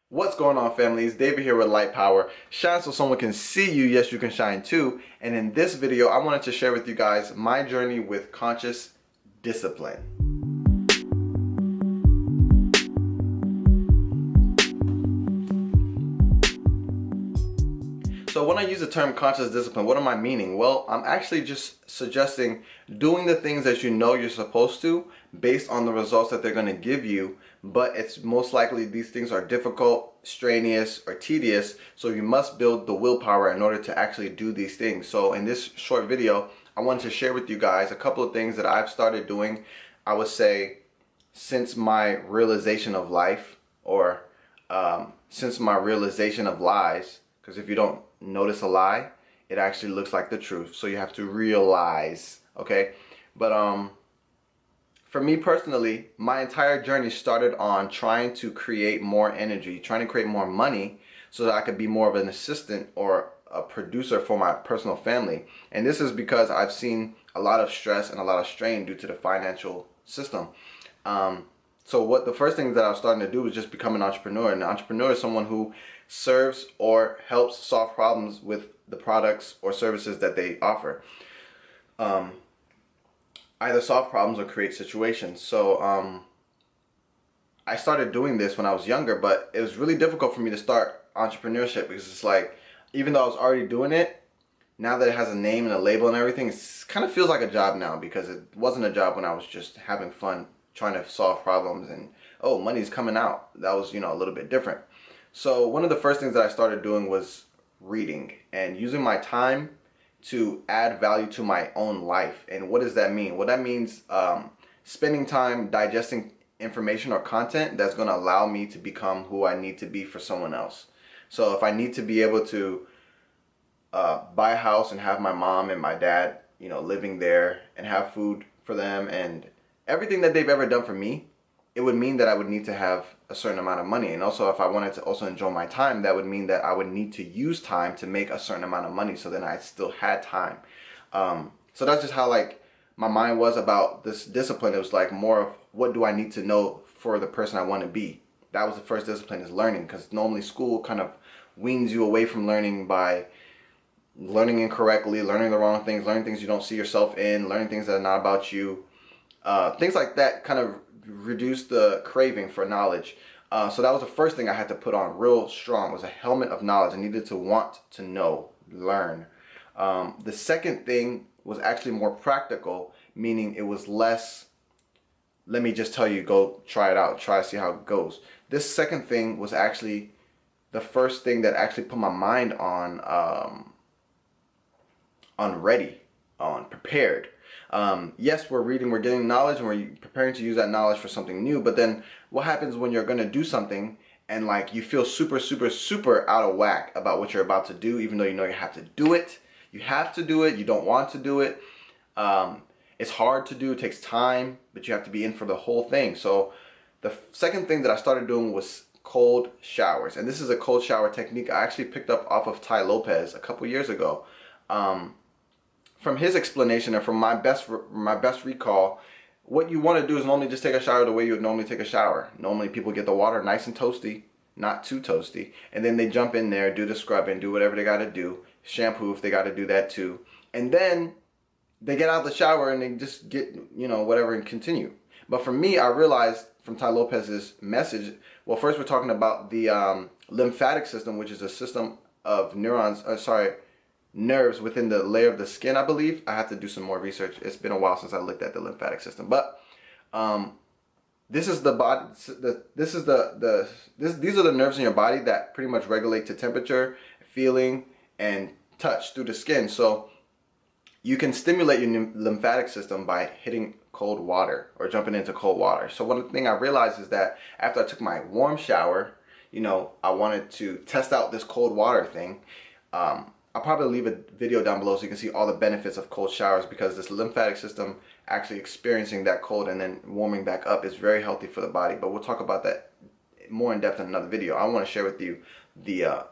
What's going on, families? David here with Light Power. Shine so someone can see you. Yes, you can shine too. And in this video, I wanted to share with you guys my journey with conscious discipline. So when I use the term conscious discipline, what am I meaning? Well, I'm actually just suggesting doing the things that you know you're supposed to based on the results that they're going to give you, but it's most likely these things are difficult, strenuous, or tedious, so you must build the willpower in order to actually do these things. So in this short video, I wanted to share with you guys a couple of things that I've started doing, I would say, since my realization of life, or since my realization of lies, because if you don't notice a lie, it actually looks like the truth. So you have to realize, okay? But for me personally, my entire journey started on trying to create more energy, trying to create more money so that I could be more of an assistant or a producer for my personal family. And this is because I've seen a lot of stress and a lot of strain due to the financial system. So what the first thing that I was starting to do was just become an entrepreneur. An entrepreneur is someone who serves or helps solve problems with the products or services that they offer. Either solve problems or create situations. So I started doing this when I was younger, but it was really difficult for me to start entrepreneurship because it's like, even though I was already doing it, now that it has a name and a label and everything, it kind of feels like a job now, because it wasn't a job when I was just having fun trying to solve problems and, oh, money's coming out. That was, a little bit different. So one of the first things that I started doing was reading and using my time to add value to my own life. And what does that mean? Well, that means spending time digesting information or content that's going to allow me to become who I need to be for someone else. So if I need to be able to buy a house and have my mom and my dad, living there and have food for them and everything that they've ever done for me, it would mean that I would need to have a certain amount of money. And also, if I wanted to also enjoy my time, that would mean that I would need to use time to make a certain amount of money, so then I still had time. So that's just how my mind was about this discipline. It was like more of, what do I need to know for the person I want to be? That was the first discipline, is learning, because normally school kind of weans you away from learning by learning incorrectly, learning the wrong things, learning things you don't see yourself in, learning things that are not about you. Things like that kind of reduce the craving for knowledge. So that was the first thing I had to put on real strong, was a helmet of knowledge. I needed to want to know, learn. The second thing was actually more practical, meaning it was less, let me just tell you, go try it out, try to see how it goes. This second thing was actually the first thing that actually put my mind on ready, on prepared. Yes, we're reading, we're getting knowledge, and we're preparing to use that knowledge for something new. But then what happens when you're going to do something and you feel super, super, super out of whack about what you're about to do, even though you know you have to do it? You have to do it. You don't want to do it. It's hard to do. It takes time, but you have to be in for the whole thing. So the second thing that I started doing was cold showers. And this is a cold shower technique I actually picked up off of Tai Lopez a couple years ago. From his explanation and from my best recall, what you want to do is normally just take a shower the way you would normally take a shower. Normally people get the water nice and toasty, not too toasty, and then they jump in there, do the scrubbing, do whatever they got to do, shampoo if they got to do that too, and then they get out of the shower and they just get, whatever, and continue. But for me, I realized from Tai Lopez's message, well, first we're talking about the lymphatic system, which is a system of nerves within the layer of the skin, I believe. I have to do some more research. It's been a while since I looked at the lymphatic system. But this is the body. These are the nerves in your body that pretty much regulate to temperature, feeling, and touch through the skin. So you can stimulate your lymphatic system by hitting cold water or jumping into cold water. So one thing I realized is that after I took my warm shower, I wanted to test out this cold water thing. I'll probably leave a video down below so you can see all the benefits of cold showers, because this lymphatic system actually experiencing that cold and then warming back up is very healthy for the body. But we'll talk about that more in depth in another video. I want to share with you the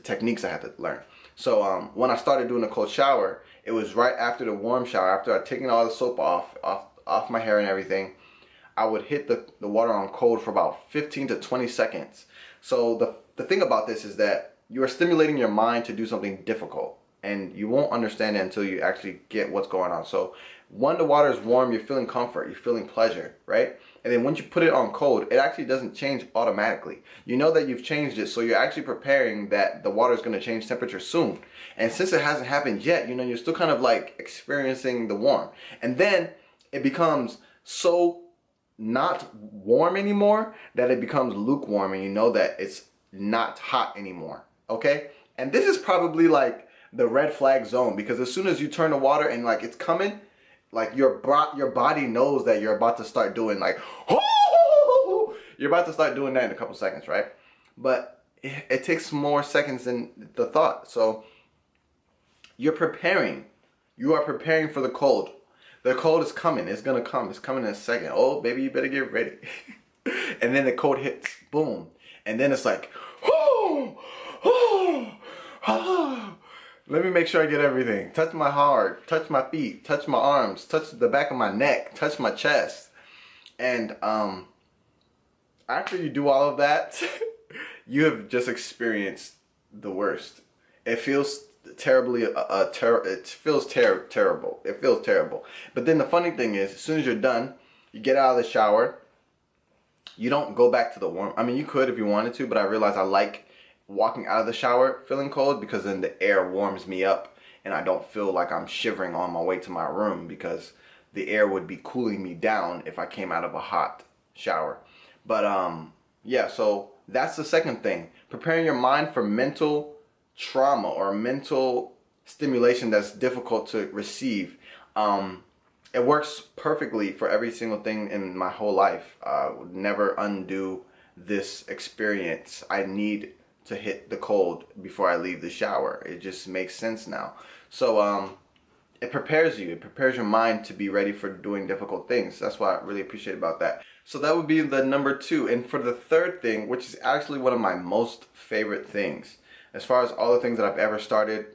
techniques I had to learn. So when I started doing a cold shower, it was right after the warm shower, after I'd taken all the soap off my hair and everything. I would hit the water on cold for about 15 to 20 seconds. So the thing about this is that you are stimulating your mind to do something difficult, and you won't understand it until you actually get what's going on. So when the water is warm, you're feeling comfort, you're feeling pleasure, right? And then once you put it on cold, it actually doesn't change automatically. You know that you've changed it, so you're actually preparing that the water is going to change temperature soon. And since it hasn't happened yet, you know, you're still kind of like experiencing the warm. And then it becomes so not warm anymore that it becomes lukewarm, and you know that it's not hot anymore. Okay? And this is probably like the red flag zone, because as soon as you turn the water and like it's coming, like your body knows that you're about to start doing like, oh, you're about to start doing that in a couple seconds, right? But it takes more seconds than the thought. So you're preparing. You are preparing for the cold. The cold is coming. It's gonna come. It's coming in a second. Oh, baby, you better get ready. And then the cold hits. Boom. And then it's like, oh, oh, oh. Let me make sure I get everything. Touch my heart, touch my feet, touch my arms, touch the back of my neck, touch my chest. And after you do all of that, you have just experienced the worst. It feels terribly, it feels terrible. It feels terrible. But then the funny thing is, as soon as you're done, you get out of the shower. You don't go back to the warm. I mean, you could if you wanted to, but I realize I like walking out of the shower feeling cold, because then the air warms me up and I don't feel like I'm shivering on my way to my room, because the air would be cooling me down if I came out of a hot shower. But yeah, so that's the second thing. Preparing your mind for mental trauma or mental stimulation that's difficult to receive. It works perfectly for every single thing in my whole life. Would never undo this experience. I need to hit the cold before I leave the shower. It just makes sense now. So it prepares you. It prepares your mind to be ready for doing difficult things. That's what I really appreciate about that. So that would be the number 2. And for the third thing, which is actually one of my most favorite things, as far as all the things that I've ever started,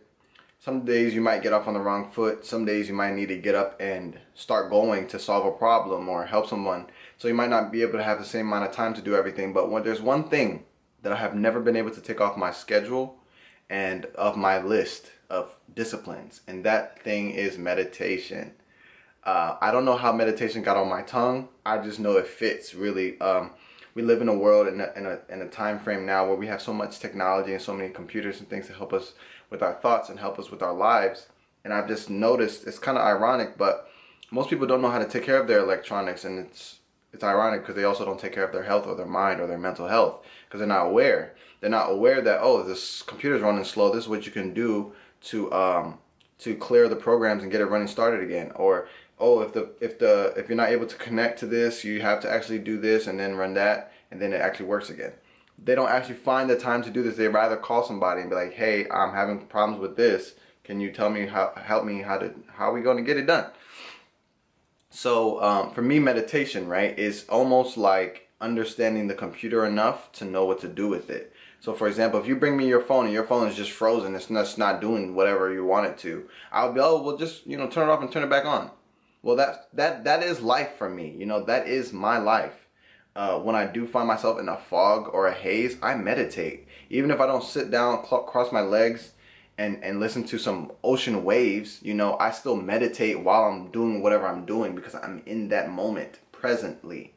some days you might get off on the wrong foot. Some days you might need to get up and start going to solve a problem or help someone. So you might not be able to have the same amount of time to do everything. But when there's one thing that I have never been able to take off my schedule and of my list of disciplines, and that thing is meditation. I don't know how meditation got on my tongue. I just know it fits really. We live in a world in a time frame now where we have so much technology and so many computers and things to help us with our thoughts and help us with our lives. And I've just noticed, it's kind of ironic, but most people don't know how to take care of their electronics, and it's ironic because they also don't take care of their health or their mind or their mental health, because they're not aware. They're not aware that, oh, this computer's running slow. This is what you can do to clear the programs and get it running started again. Or, oh, if you're not able to connect to this, you have to actually do this and then run that, and then it actually works again. They don't actually find the time to do this. They rather call somebody and be like, hey, I'm having problems with this. Can you tell me how are we going to get it done? So for me, meditation, right, is almost like understanding the computer enough to know what to do with it. So for example, if you bring me your phone and your phone is just frozen, it's not doing whatever you want it to, I'll be, oh, well, just, you know, turn it off and turn it back on. Well, that is life for me. You know, that is my life. When I do find myself in a fog or a haze, I meditate. Even if I don't sit down, cross my legs, and listen to some ocean waves, you know, I still meditate while I'm doing whatever I'm doing, because I'm in that moment presently.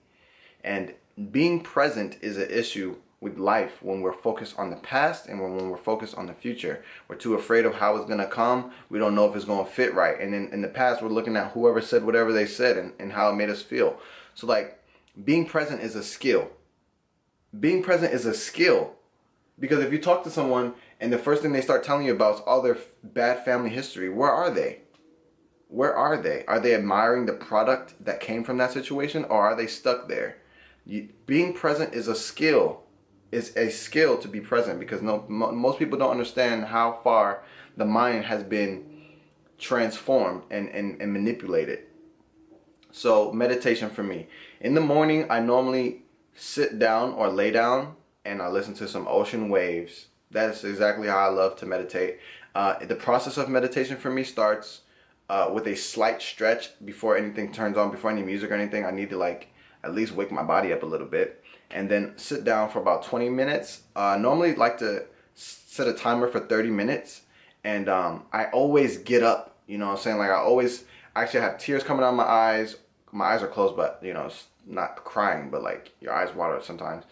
And being present is an issue with life when we're focused on the past and when we're focused on the future. We're too afraid of how it's going to come. We don't know if it's going to fit right. And in the past, we're looking at whoever said whatever they said and how it made us feel. So like, being present is a skill. Being present is a skill. Because if you talk to someone and the first thing they start telling you about is all their bad family history, where are they? Where are they? Are they admiring the product that came from that situation, or are they stuck there? Being present is a skill. It's a skill to be present, because most people don't understand how far the mind has been transformed and manipulated. So meditation for me. In the morning, I normally sit down or lay down and I listen to some ocean waves. That's exactly how I love to meditate. The process of meditation for me starts with a slight stretch before anything turns on, before any music or anything. I need to at least wake my body up a little bit, and then sit down for about 20 minutes. Normally like to set a timer for 30 minutes, and I always get up, you know what I'm saying? Like I always actually have tears coming out of my eyes. My eyes are closed, but you know, it's not crying, but like your eyes water sometimes.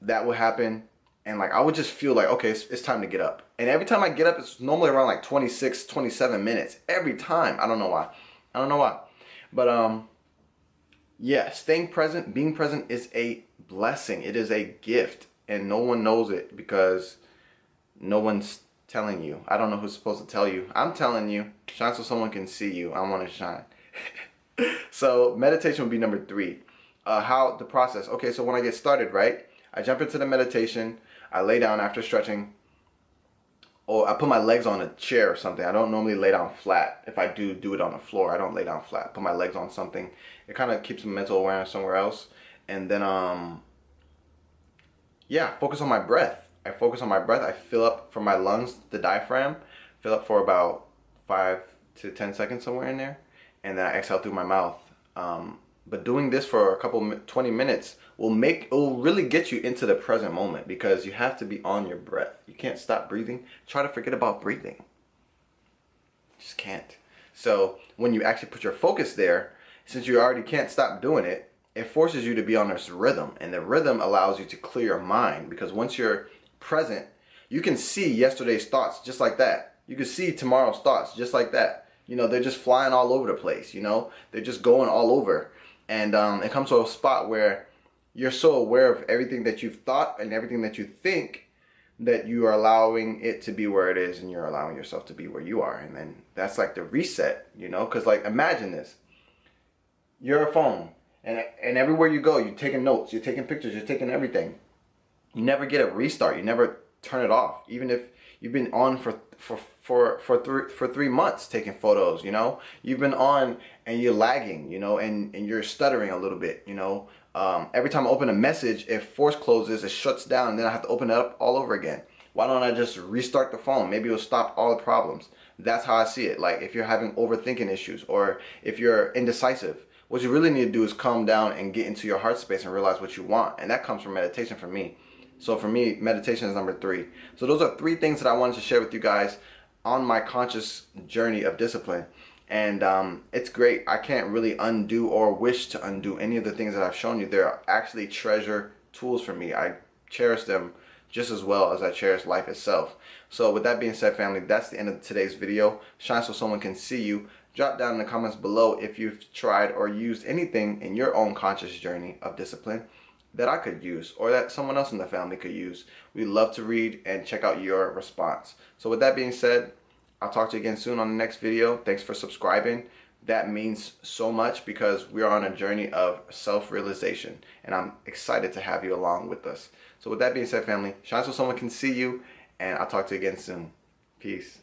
That will happen. And like I would just feel like, okay, it's time to get up. And every time I get up, it's normally around like 26, 27 minutes. Every time. I don't know why. I don't know why. But yeah, staying present, being present is a blessing. It is a gift. And no one knows it because no one's telling you. I don't know who's supposed to tell you. I'm telling you. Shine so someone can see you. I want to shine. So meditation would be number 3. How the process. Okay, so when I get started, right? I jump into the meditation. I lay down after stretching, or I put my legs on a chair or something. I don't normally lay down flat. If I do it on the floor, I don't lay down flat. Put my legs on something. It kind of keeps my mental awareness somewhere else. And then, yeah, focus on my breath. I focus on my breath. I fill up from my lungs, the diaphragm, fill up for about 5 to 10 seconds somewhere in there. And then I exhale through my mouth. But doing this for a couple 20 minutes will really get you into the present moment, because you have to be on your breath. You can't stop breathing. Try to forget about breathing. You just can't. So when you actually put your focus there, since you already can't stop doing it, it forces you to be on this rhythm, and the rhythm allows you to clear your mind, because once you're present, you can see yesterday's thoughts just like that. You can see tomorrow's thoughts just like that. You know, they're just flying all over the place, you know? They're just going all over. And it comes to a spot where you're so aware of everything that you've thought and everything that you think that you are allowing it to be where it is, and you're allowing yourself to be where you are. And then that's like the reset, you know? Because like imagine this. You're a phone, and everywhere you go, you're taking notes, you're taking pictures, you're taking everything. You never get a restart. You never turn it off. Even if you've been on for 3 months taking photos, you know, you've been on and you're lagging, you know, and you're stuttering a little bit, you know. Every time I open a message, if force closes, it shuts down, and then I have to open it up all over again. Why don't I just restart the phone? Maybe it'll stop all the problems. That's how I see it. Like if you're having overthinking issues, or if you're indecisive, what you really need to do is calm down and get into your heart space and realize what you want. And that comes from meditation for me. So for me, meditation is number 3. So those are 3 things that I wanted to share with you guys on my conscious journey of discipline. And it's great. I can't really undo or wish to undo any of the things that I've shown you. They're actually treasure tools for me. I cherish them just as well as I cherish life itself. So with that being said, family, that's the end of today's video. Shine so someone can see you. Drop down in the comments below if you've tried or used anything in your own conscious journey of discipline that I could use, or that someone else in the family could use. We love to read and check out your response. So with that being said, I'll talk to you again soon on the next video. Thanks for subscribing. That means so much, because we are on a journey of self-realization, and I'm excited to have you along with us. So with that being said, family, shine so someone can see you, and I'll talk to you again soon. Peace.